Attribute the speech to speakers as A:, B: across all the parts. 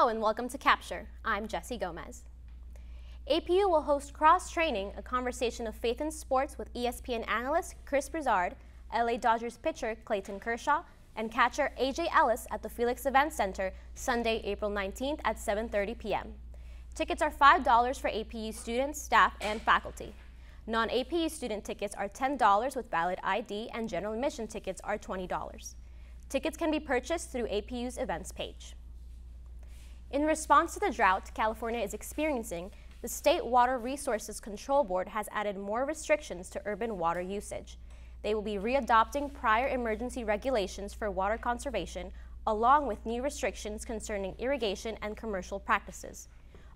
A: Hello and welcome to Capture. I'm Jessie Gomez. APU will host Cross Training, a conversation of faith in sports with ESPN analyst Chris Broussard, LA Dodgers pitcher Clayton Kershaw, and catcher AJ Ellis at the Felix Event Center Sunday, April 19th at 7:30 p.m. Tickets are $5 for APU students, staff, and faculty. Non-APU student tickets are $10 with valid ID, and general admission tickets are $20. Tickets can be purchased through APU's events page. In response to the drought California is experiencing, the State Water Resources Control Board has added more restrictions to urban water usage. They will be readopting prior emergency regulations for water conservation, along with new restrictions concerning irrigation and commercial practices.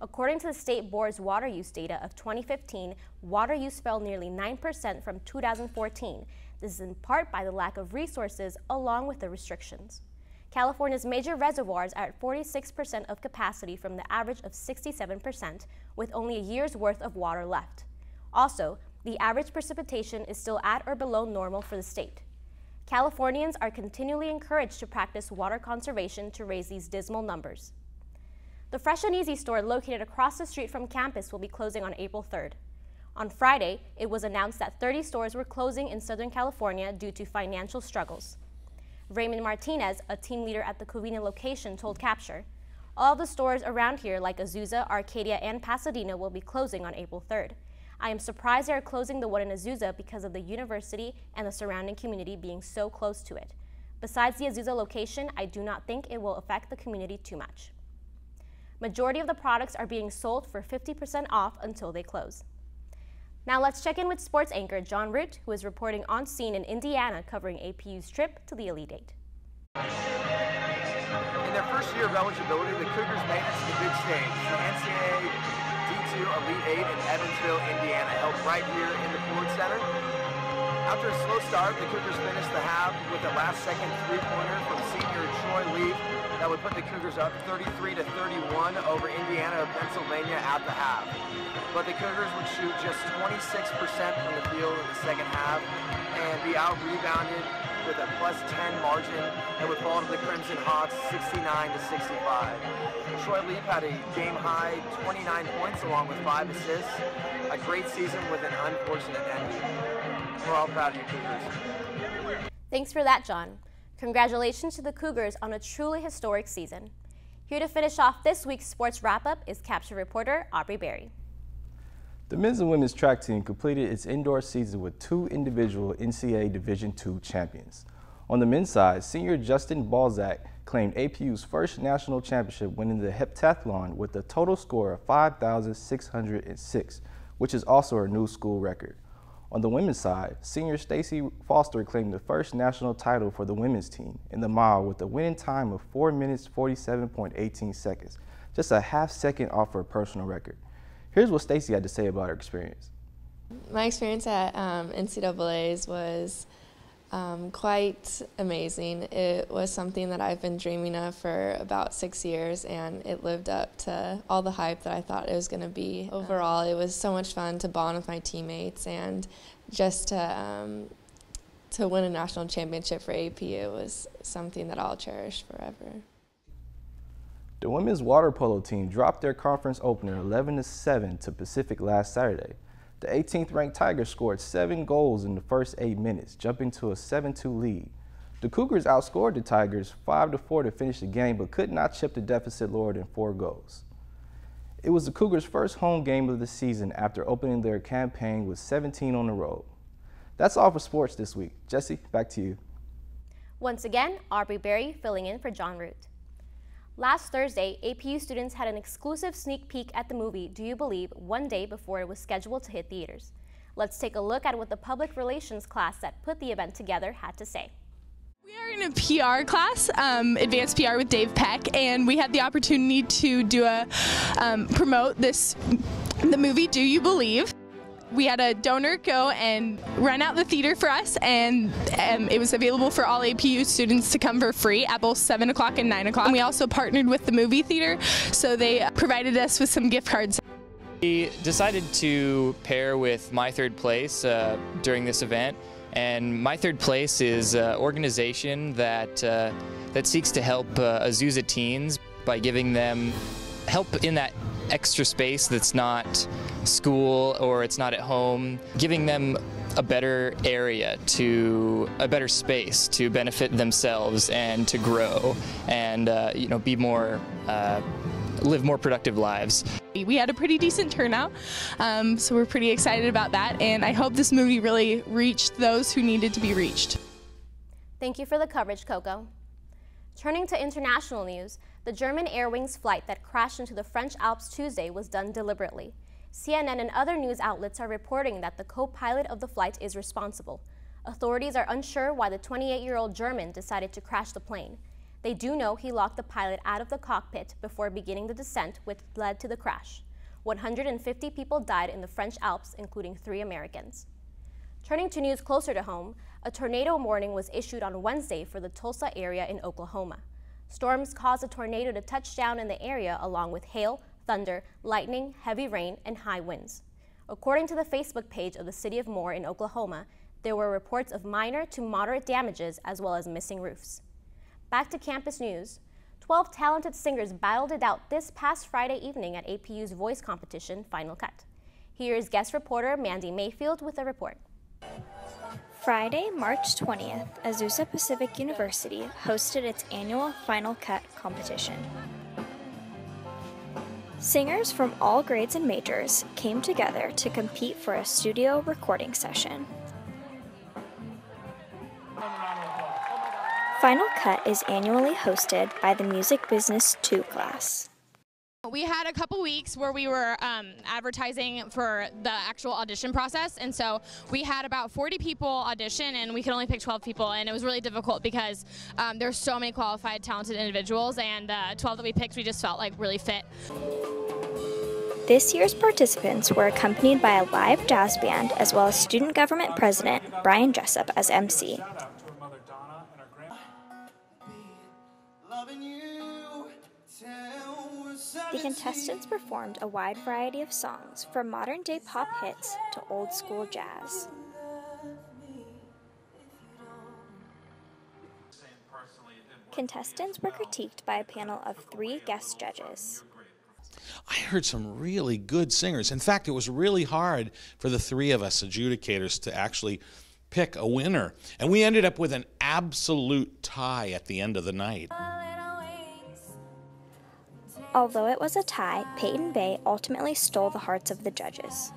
A: According to the State Board's water use data of 2015, water use fell nearly 9% from 2014. This is in part by the lack of resources along with the restrictions. California's major reservoirs are at 46% of capacity from the average of 67%, with only a year's worth of water left. Also, the average precipitation is still at or below normal for the state. Californians are continually encouraged to practice water conservation to raise these dismal numbers. The Fresh and Easy store located across the street from campus will be closing on April 3rd. On Friday, it was announced that 30 stores were closing in Southern California due to financial struggles. Raymond Martinez, a team leader at the Covina location, told Capture, "All the stores around here like Azusa, Arcadia, and Pasadena will be closing on April 3rd. I am surprised they are closing the one in Azusa because of the university and the surrounding community being so close to it. Besides the Azusa location, I do not think it will affect the community too much." Majority of the products are being sold for 50% off until they close. Now let's check in with sports anchor John Root, who is reporting on scene in Indiana covering APU's trip to the Elite Eight.
B: In their first year of eligibility, the Cougars made it to the big stage. The NCAA D2 Elite Eight in Evansville, Indiana, held right here in the Ford Center. After a slow start, the Cougars finished the half with a last-second three-pointer from senior Troy Leaf that would put the Cougars up 33-31 over Indiana of Pennsylvania at the half. But the Cougars would shoot just 26% from the field in the second half and be out-rebounded with a +10 margin and would fall to the Crimson Hawks 69-65. Troy Leaf had a game-high 29 points along with 5 assists. A great season with an unfortunate ending. We're all proud of you, Cougars.
A: Thanks for that, John. Congratulations to the Cougars on a truly historic season. Here to finish off this week's sports wrap-up is Capture reporter Aubrey Berry.
C: The men's and women's track team completed its indoor season with 2 individual NCAA Division II champions. On the men's side, senior Justin Balzac claimed APU's first national championship, winning the heptathlon with a total score of 5,606, which is also a new school record. On the women's side, senior Stacy Foster claimed the first national title for the women's team in the mile with a winning time of 4 minutes 47.18 seconds, just a half second off her personal record. Here's what Stacy had to say about her experience.
D: My experience at NCAA's was quite amazing. It was something that I've been dreaming of for about 6 years, and it lived up to all the hype that I thought it was going to be. Overall, it was so much fun to bond with my teammates, and just to win a national championship for APU was something that I'll cherish forever.
C: The women's water polo team dropped their conference opener 11-7 to Pacific last Saturday. The 18th ranked Tigers scored 7 goals in the first 8 minutes, jumping to a 7-2 lead. The Cougars outscored the Tigers 5-4 to finish the game, but could not chip the deficit lower than 4 goals. It was the Cougars' first home game of the season after opening their campaign with 17 on the road. That's all for sports this week. Jessie, back to you.
A: Once again, Aubrey Berry filling in for John Root. Last Thursday, APU students had an exclusive sneak peek at the movie Do You Believe one day before it was scheduled to hit theaters. Let's take a look at what the public relations class that put the event together had to say.
E: We are in a PR class, Advanced PR with Dave Peck, and we had the opportunity to do promote the movie Do You Believe. We had a donor go and rent out the theater for us, and it was available for all APU students to come for free at both 7 o'clock and 9 o'clock. And we also partnered with the movie theater, so they provided us with some gift cards.
F: We decided to pair with My Third Place during this event, and My Third Place is an organization that seeks to help Azusa teens by giving them help in that extra space that's not school or it's not at home, giving them a better area, to a better space to benefit themselves and to grow and be more live more productive lives.
E: We had a pretty decent turnout, so we're pretty excited about that, and I hope this movie really reached those who needed to be reached.
A: Thank you for the coverage, Coco. Turning to international news, the German Air Wings flight that crashed into the French Alps Tuesday was done deliberately. CNN and other news outlets are reporting that the co-pilot of the flight is responsible. Authorities are unsure why the 28-year-old German decided to crash the plane. They do know he locked the pilot out of the cockpit before beginning the descent, which led to the crash. 150 people died in the French Alps, including 3 Americans. Turning to news closer to home, a tornado warning was issued on Wednesday for the Tulsa area in Oklahoma. Storms caused a tornado to touch down in the area along with hail, thunder, lightning, heavy rain, and high winds. According to the Facebook page of the City of Moore in Oklahoma, there were reports of minor to moderate damages as well as missing roofs. Back to campus news. 12 talented singers battled it out this past Friday evening at APU's voice competition, Final Cut. Here is guest reporter Mandy Mayfield with a report.
G: Friday, March 20th, Azusa Pacific University hosted its annual Final Cut competition. Singers from all grades and majors came together to compete for a studio recording session. Final Cut is annually hosted by the Music Business 2 class.
H: We had a couple weeks where we were advertising for the actual audition process, and so we had about 40 people audition and we could only pick 12 people, and it was really difficult because there's so many qualified, talented individuals, and the 12 that we picked we just felt like really fit.
G: This year's participants were accompanied by a live jazz band as well as student government president Brian Jessup as MC. The contestants performed a wide variety of songs, from modern-day pop hits to old-school jazz. Contestants were critiqued by a panel of 3 guest judges.
I: I heard some really good singers. In fact, it was really hard for the 3 of us adjudicators to actually pick a winner. And we ended up with an absolute tie at the end of the night.
G: Although it was a tie, Peyton Bay ultimately stole the hearts of the judges.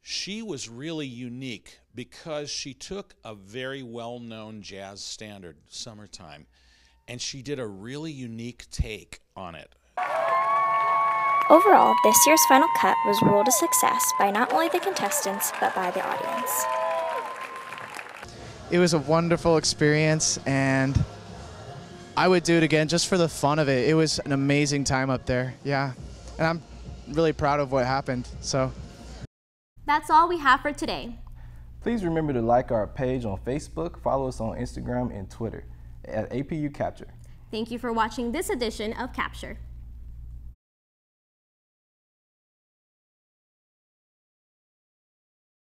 I: She was really unique because she took a very well-known jazz standard, Summertime, and she did a really unique take on it.
G: Overall, this year's Final Cut was ruled a success by not only the contestants, but by the audience.
J: It was a wonderful experience, and I would do it again just for the fun of it. It was an amazing time up there, yeah. And I'm really proud of what happened, so.
A: That's all we have for today.
C: Please remember to like our page on Facebook, follow us on Instagram and Twitter at APU Capture.
A: Thank you for watching this edition of Capture.